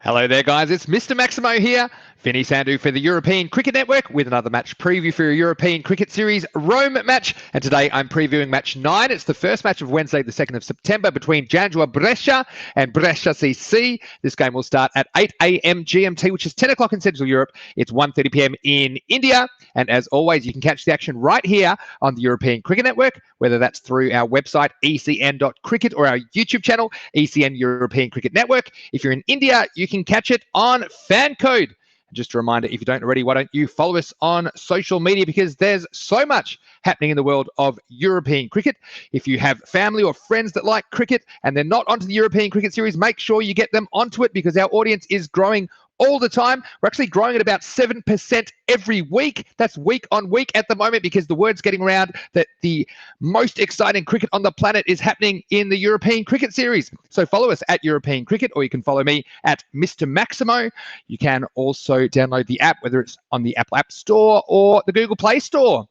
Hello there, guys. It's Mr. Maximo here, Vinny Sandhu for the European Cricket Network with another match preview for your European Cricket Series Rome match. And today I'm previewing match 9. It's the first match of Wednesday, the 2nd of September between Janjua Brescia and BRESCIA-BASED. This game will start at 8 a.m. GMT, which is 10 o'clock in Central Europe. It's 1:30 p.m. in India. And as always, you can catch the action right here on the European Cricket Network, whether that's through our website, ecn.cricket, or our YouTube channel, ECN European Cricket Network. If you're in India, you can catch it on fan code. Just a reminder, if you don't already, why don't you follow us on social media, because there's so much happening in the world of European cricket. If you have family or friends that like cricket and they're not onto the European Cricket Series, make sure you get them onto it, because our audience is growing all the time. We're actually growing at about 7% every week. That's week on week at the moment, because the word's getting around that the most exciting cricket on the planet is happening in the European Cricket Series. So follow us at European Cricket, or you can follow me at Mr. Maximo. You can also download the app, whether it's on the Apple App Store or the Google Play Store.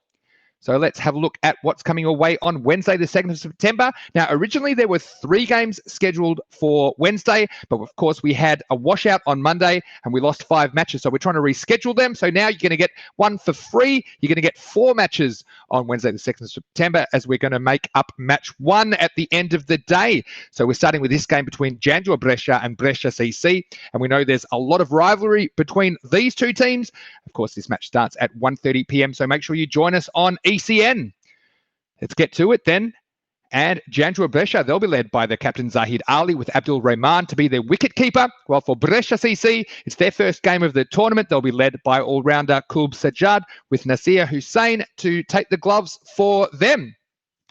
So let's have a look at what's coming away on Wednesday, the 2nd of September. Now, originally there were 3 games scheduled for Wednesday, but of course we had a washout on Monday and we lost 5 matches. So we're trying to reschedule them. So now you're going to get one for free. You're going to get 4 matches on Wednesday, the 2nd of September, as we're going to make up match 1 at the end of the day. So we're starting with this game between Janjua Brescia and BRESCIA-BASED. And we know there's a lot of rivalry between these two teams. Of course, this match starts at 1:30 p.m. So make sure you join us on ECN. Let's get to it then. And Janjua Brescia, they'll be led by the captain Zaheed Ali, with Abdul Rahman to be their wicketkeeper. While for BRESCIA-BASED, it's their first game of the tournament. They'll be led by all-rounder Kulb Sajjad, with Nasir Hussain to take the gloves for them.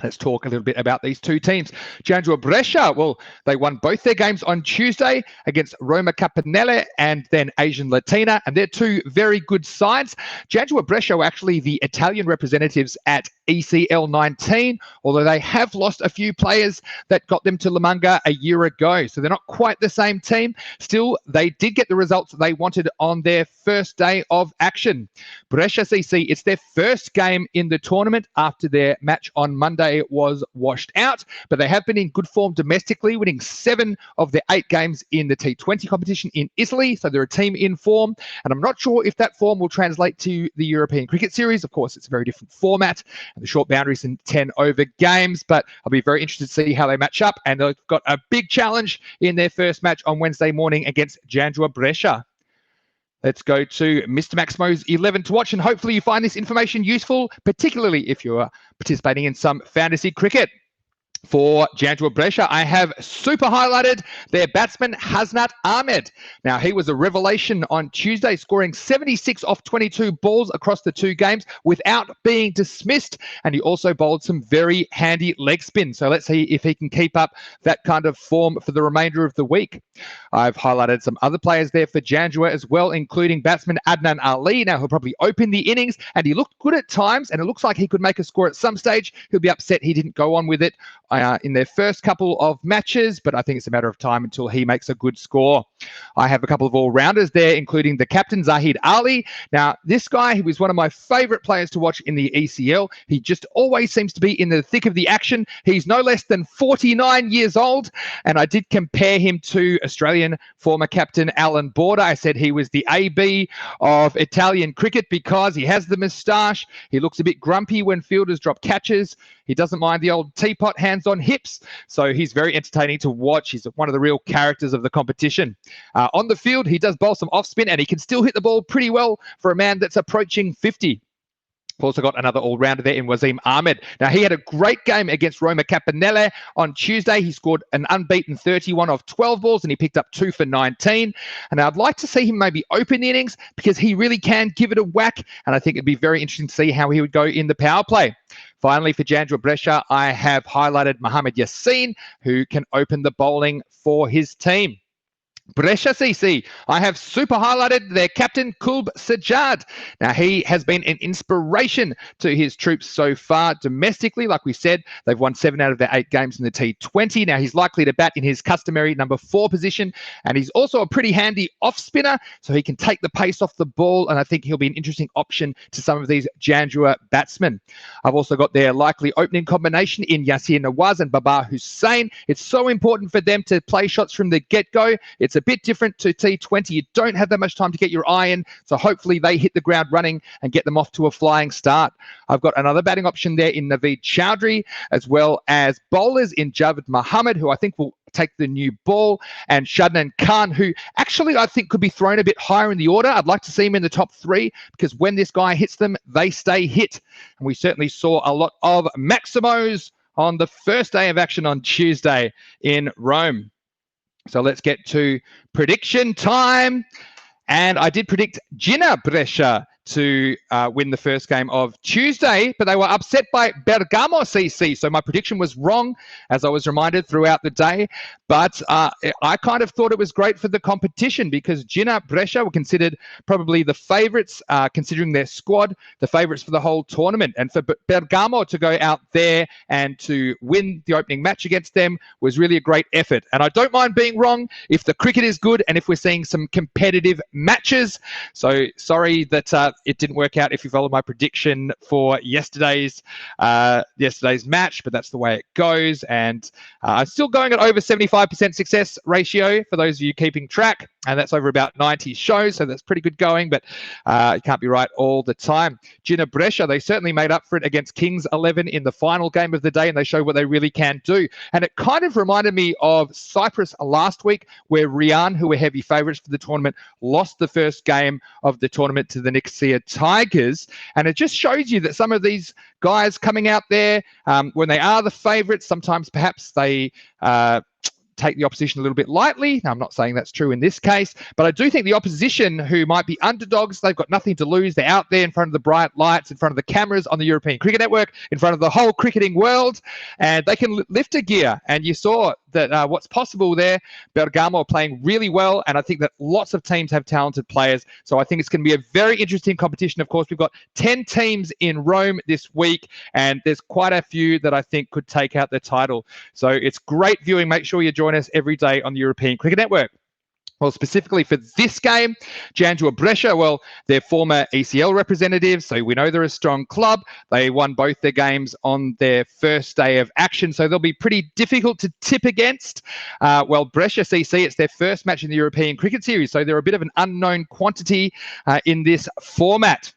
Let's talk a little bit about these two teams. Janjua Brescia, well, they won both their games on Tuesday against Roma Capannelle and then Asian Latina, and they're two very good sides. Janjua Brescia were actually the Italian representatives at ECL 19, although they have lost a few players that got them to La Manga a year ago. So they're not quite the same team. Still, they did get the results they wanted on their first day of action. BRESCIA-BASED, it's their first game in the tournament after their match on Monday was washed out, but they have been in good form domestically, winning 7 of their 8 games in the T20 competition in Italy. So they're a team in form, and I'm not sure if that form will translate to the European Cricket Series. Of course, it's a very different format, and the short boundaries and 10 over games, but I'll be very interested to see how they match up. And they've got a big challenge in their first match on Wednesday morning against Janjua Brescia. Let's go to Mr. Maximo's 11 to watch, and hopefully you find this information useful, particularly if you're participating in some fantasy cricket. For Janjua Brescia, I have super highlighted their batsman, Adnan Ahmed. Now, he was a revelation on Tuesday, scoring 76 off 22 balls across the 2 games without being dismissed. And he also bowled some very handy leg spin. So let's see if he can keep up that kind of form for the remainder of the week. I've highlighted some other players there for Janjua as well, including batsman Adnan Ali. Now, he'll probably open the innings, and he looked good at times, and it looks like he could make a score at some stage. He'll be upset he didn't go on with it in their first couple of matches, but I think it's a matter of time until he makes a good score. I have a couple of all-rounders there, including the captain, Zaheed Ali. Now, this guy, he was one of my favorite players to watch in the ECL. He just always seems to be in the thick of the action. He's no less than 49 years old, and I did compare him to Australian former captain Alan Border. I said he was the AB of Italian cricket because he has the moustache. He looks a bit grumpy when fielders drop catches. He doesn't mind the old teapot hands on hips, so he's very entertaining to watch. He's one of the real characters of the competition. On the field, he does bowl some off spin, and he can still hit the ball pretty well for a man that's approaching 50. We've also got another all-rounder there in Wazim Ahmed. Now, he had a great game against Roma Capannelle on Tuesday. He scored an unbeaten 31 off 12 balls, and he picked up 2 for 19. And I'd like to see him maybe open the innings, because he really can give it a whack, and I think it'd be very interesting to see how he would go in the power play. Finally, for Janjua Brescia, I have highlighted Mohamed Yassin, who can open the bowling for his team. BRESCIA-BASED, I have super highlighted their captain, Kulb Sajjad. Now, he has been an inspiration to his troops so far domestically. Like we said, they've won 7 out of their 8 games in the T20. Now, he's likely to bat in his customary number 4 position, and he's also a pretty handy off-spinner, so he can take the pace off the ball, and I think he'll be an interesting option to some of these Janjua batsmen. I've also got their likely opening combination in Yasir Nawaz and Babar Hussain. It's so important for them to play shots from the get-go. It's a bit different to T20. You don't have that much time to get your eye in, so hopefully they hit the ground running and get them off to a flying start. I've got another batting option there in Naveed Chowdhury, as well as bowlers in Javed Mohammed, who I think will take the new ball, and Shadnan Khan, who actually I think could be thrown a bit higher in the order. I'd like to see him in the top 3 because when this guy hits them, they stay hit. And we certainly saw a lot of Maximos on the first day of action on Tuesday in Rome. So let's get to prediction time. And I did predict Brescia to win the first game of Tuesday, but they were upset by Bergamo CC. So my prediction was wrong, as I was reminded throughout the day. But I kind of thought it was great for the competition because Brescia were considered probably the favourites, considering their squad, the favourites for the whole tournament. And for Bergamo to go out there and to win the opening match against them was really a great effort. And I don't mind being wrong if the cricket is good and if we're seeing some competitive matches. So sorry that it didn't work out if you followed my prediction for yesterday's match, but that's the way it goes. And I'm still going at over 75% success ratio for those of you keeping track, and that's over about 90 shows, so that's pretty good going, but it can't be right all the time. Brescia, they certainly made up for it against Kings 11 in the final game of the day, and they showed what they really can do. And it kind of reminded me of Cyprus last week, where Rian, who were heavy favourites for the tournament, lost the first game of the tournament to the Nicosia Tigers. And it just shows you that some of these guys coming out there, when they are the favourites, sometimes perhaps they take the opposition a little bit lightly. Now, I'm not saying that's true in this case, but I do think the opposition who might be underdogs, they've got nothing to lose. They're out there in front of the bright lights, in front of the cameras on the European Cricket Network, in front of the whole cricketing world, and they can lift a gear. And you saw that what's possible there. Bergamo are playing really well, and I think that lots of teams have talented players. So I think it's going to be a very interesting competition. Of course, we've got 10 teams in Rome this week, and there's quite a few that I think could take out the title. So it's great viewing. Make sure you join us every day on the European Cricket Network. Well, specifically for this game, Janjua Brescia, well, they're former ECL representatives, so we know they're a strong club. They won both their games on their first day of action, so they'll be pretty difficult to tip against. Well, Brescia CC, it's their first match in the European Cricket Series, so they're a bit of an unknown quantity in this format.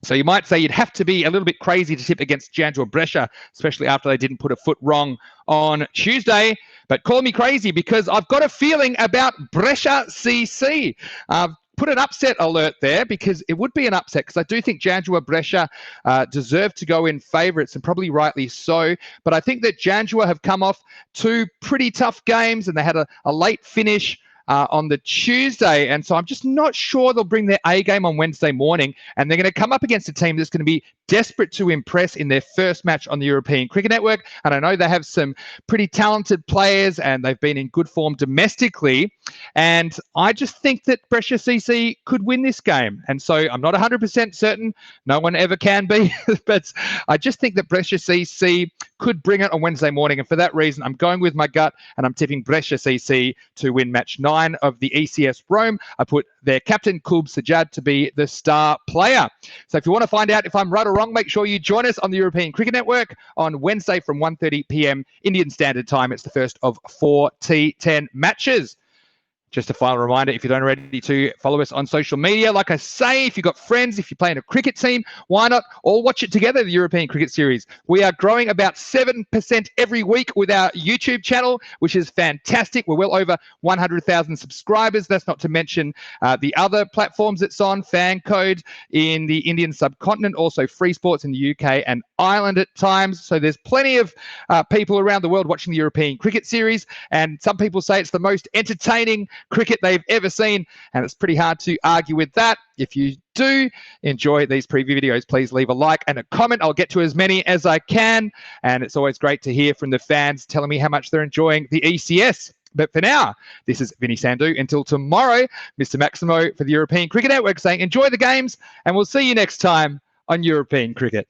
So you might say you'd have to be a little bit crazy to tip against Janjua Brescia, especially after they didn't put a foot wrong on Tuesday. But call me crazy because I've got a feeling about Brescia CC. Put an upset alert there because it would be an upset because I do think Janjua Brescia deserve to go in favourites and probably rightly so. But I think that Janjua have come off 2 pretty tough games and they had a late finish on the Tuesday. And so I'm just not sure they'll bring their A game on Wednesday morning. And they're going to come up against a team that's going to be desperate to impress in their first match on the European Cricket Network. And I know they have some pretty talented players and they've been in good form domestically. And I just think that Brescia CC could win this game. And so I'm not 100% certain. No one ever can be. But I just think that Brescia CC could bring it on Wednesday morning. And for that reason, I'm going with my gut and I'm tipping Brescia CC to win match 9 of the ECS Rome. I put their captain, Kulb Sajjad, to be the star player. So if you want to find out if I'm right or wrong, make sure you join us on the European Cricket Network on Wednesday from 1:30 p.m. Indian Standard Time. It's the first of 4 T10 matches. Just a final reminder, if you don't already, to follow us on social media. Like I say, if you've got friends, if you're playing a cricket team, why not all watch it together, the European Cricket Series. We are growing about 7% every week with our YouTube channel, which is fantastic. We're well over 100,000 subscribers. That's not to mention the other platforms it's on, Fan Code in the Indian subcontinent, also Free Sports in the UK and Ireland at times. So there's plenty of people around the world watching the European Cricket Series, and some people say it's the most entertaining cricket they've ever seen, and it's pretty hard to argue with that. If you do enjoy these preview videos, please leave a like and a comment. I'll get to as many as I can, and it's always great to hear from the fans telling me how much they're enjoying the ECS. But for now, this is Vinny Sandhu. Until tomorrow, Mr. Maximo for the European Cricket Network saying enjoy the games, and we'll see you next time on European Cricket.